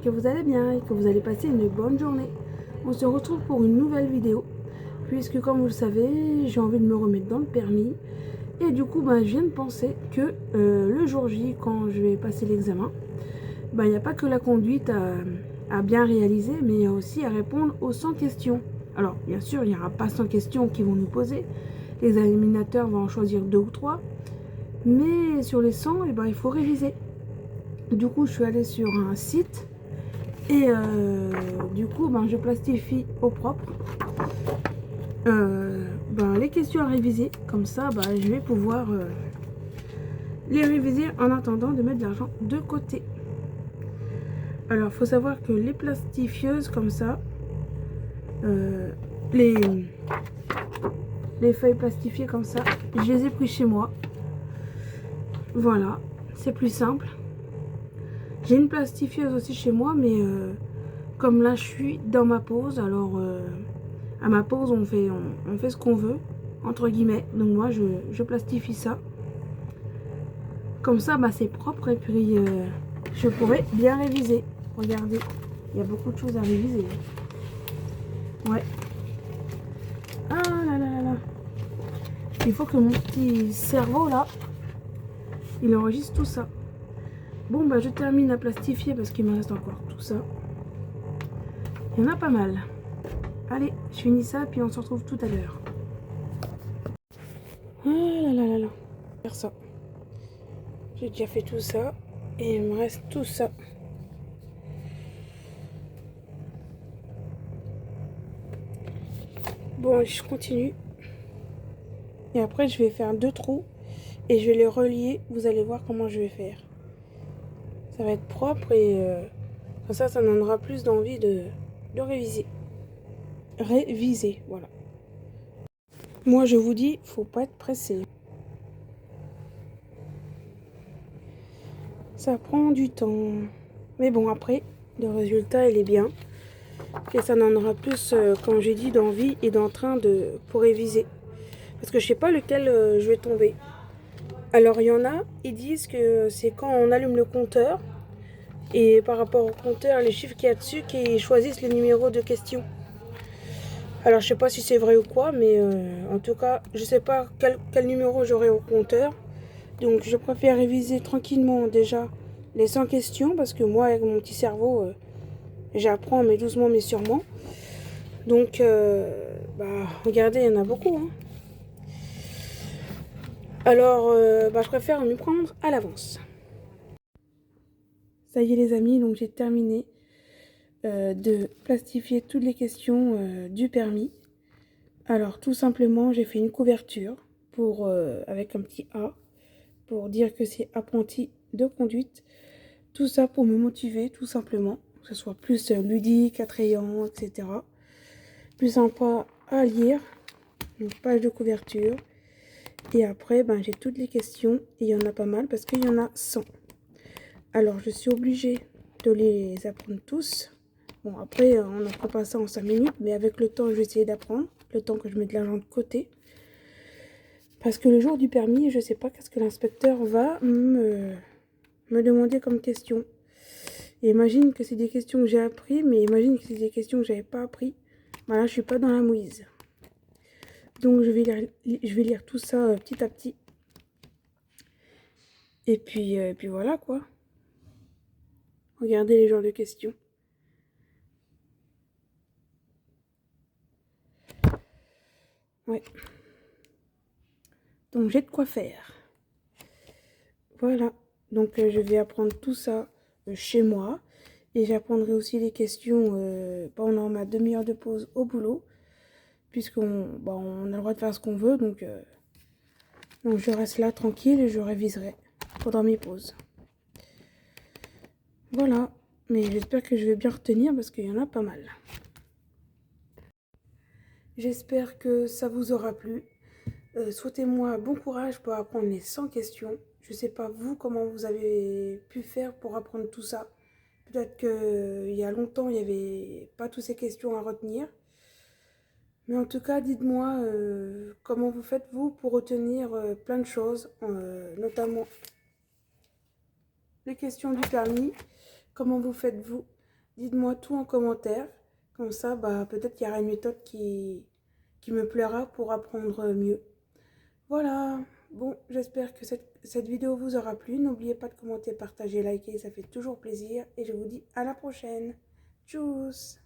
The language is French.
que vous allez bien et que vous allez passer une bonne journée. On se retrouve pour une nouvelle vidéo, puisque comme vous le savez, j'ai envie de me remettre dans le permis. Et du coup, je viens de penser que le jour J, quand je vais passer l'examen, il n'y a pas que la conduite à bien réaliser, mais il y a aussi à répondre aux 100 questions. Alors, bien sûr, il n'y aura pas 100 questions qui vont nous poser. Les examinateurs vont en choisir 2 ou 3. Mais sur les 100, il faut réviser. Du coup, je suis allée sur un site et du coup, je plastifie au propre les questions à réviser. Comme ça, je vais pouvoir les réviser en attendant de mettre de l'argent de côté. Alors, il faut savoir que les plastifieuses comme ça, les feuilles plastifiées comme ça, je les ai pris chez moi. Voilà, c'est plus simple. J'ai une plastifieuse aussi chez moi, mais comme là je suis dans ma pause, alors à ma pause on fait ce qu'on veut, entre guillemets. Donc moi je plastifie ça. Comme ça c'est propre et puis je pourrais bien réviser. Regardez, il y a beaucoup de choses à réviser. Ouais. Ah là là là là. Il faut que mon petit cerveau là, il enregistre tout ça. Bon je termine à plastifier parce qu'il me reste encore tout ça. Il y en a pas mal. Allez, je finis ça, puis on se retrouve tout à l'heure. Ah là là là là. Faire ça. J'ai déjà fait tout ça. Et il me reste tout ça. Bon, je continue. Et après, je vais faire 2 trous. Et je vais les relier. Vous allez voir comment je vais faire. Ça va être propre et comme ça donnera plus d'envie de réviser. Réviser, voilà. Moi, je vous dis, faut pas être pressé. Ça prend du temps. Mais bon, après, le résultat, il est bien. Et ça donnera plus, comme j'ai dit, d'envie et d'entrain pour réviser. Parce que je sais pas lequel je vais tomber. Alors, il y en a, ils disent que c'est quand on allume le compteur. Et par rapport au compteur, les chiffres qu'il y a dessus, qui choisissent les numéros de questions. Alors, je sais pas si c'est vrai ou quoi, mais en tout cas, je sais pas quel numéro j'aurai au compteur. Donc, je préfère réviser tranquillement déjà les 100 questions. Parce que moi, avec mon petit cerveau, j'apprends, mais doucement, mais sûrement. Donc, regardez, il y en a beaucoup. Hein. Alors, je préfère m'y prendre à l'avance. Ça y est les amis, donc j'ai terminé de plastifier toutes les questions du permis. Alors, tout simplement, j'ai fait une couverture avec un petit A pour dire que c'est apprenti de conduite. Tout ça pour me motiver, tout simplement. Que ce soit plus ludique, attrayant, etc. Plus sympa à lire. Donc, page de couverture. Et après, j'ai toutes les questions. Et il y en a pas mal parce qu'il y en a 100. Alors, je suis obligée de les apprendre tous. Bon, après, on n'apprend pas ça en 5 minutes. Mais avec le temps, je vais essayer d'apprendre. Le temps que je mette de l'argent de côté. Parce que le jour du permis, je ne sais pas qu'est-ce que l'inspecteur va me demander comme question. Et imagine que c'est des questions que j'ai appris. Mais imagine que c'est des questions que je n'avais pas appris. Là, je ne suis pas dans la mouise. Donc, je vais lire tout ça petit à petit. Et puis voilà quoi. Regardez les genres de questions. Ouais. Donc j'ai de quoi faire. Voilà. Donc je vais apprendre tout ça chez moi. Et j'apprendrai aussi les questions pendant ma demi-heure de pause au boulot. Puisqu'on on a le droit de faire ce qu'on veut. Donc je reste là tranquille et je réviserai pendant mes pauses. Voilà. Mais j'espère que je vais bien retenir parce qu'il y en a pas mal. J'espère que ça vous aura plu. Souhaitez-moi bon courage pour apprendre les 100 questions. Je ne sais pas vous comment vous avez pu faire pour apprendre tout ça. Peut-être qu'il y a longtemps, il n'y avait pas toutes ces questions à retenir. Mais en tout cas, dites-moi comment vous faites vous pour retenir plein de choses, notamment les questions du permis. Comment vous faites vous Dites-moi tout en commentaire. Comme ça, peut-être qu'il y aura une méthode qui me plaira pour apprendre mieux. Voilà. Bon, j'espère que cette vidéo vous aura plu. N'oubliez pas de commenter, partager, liker, ça fait toujours plaisir. Et je vous dis à la prochaine. Tchuss!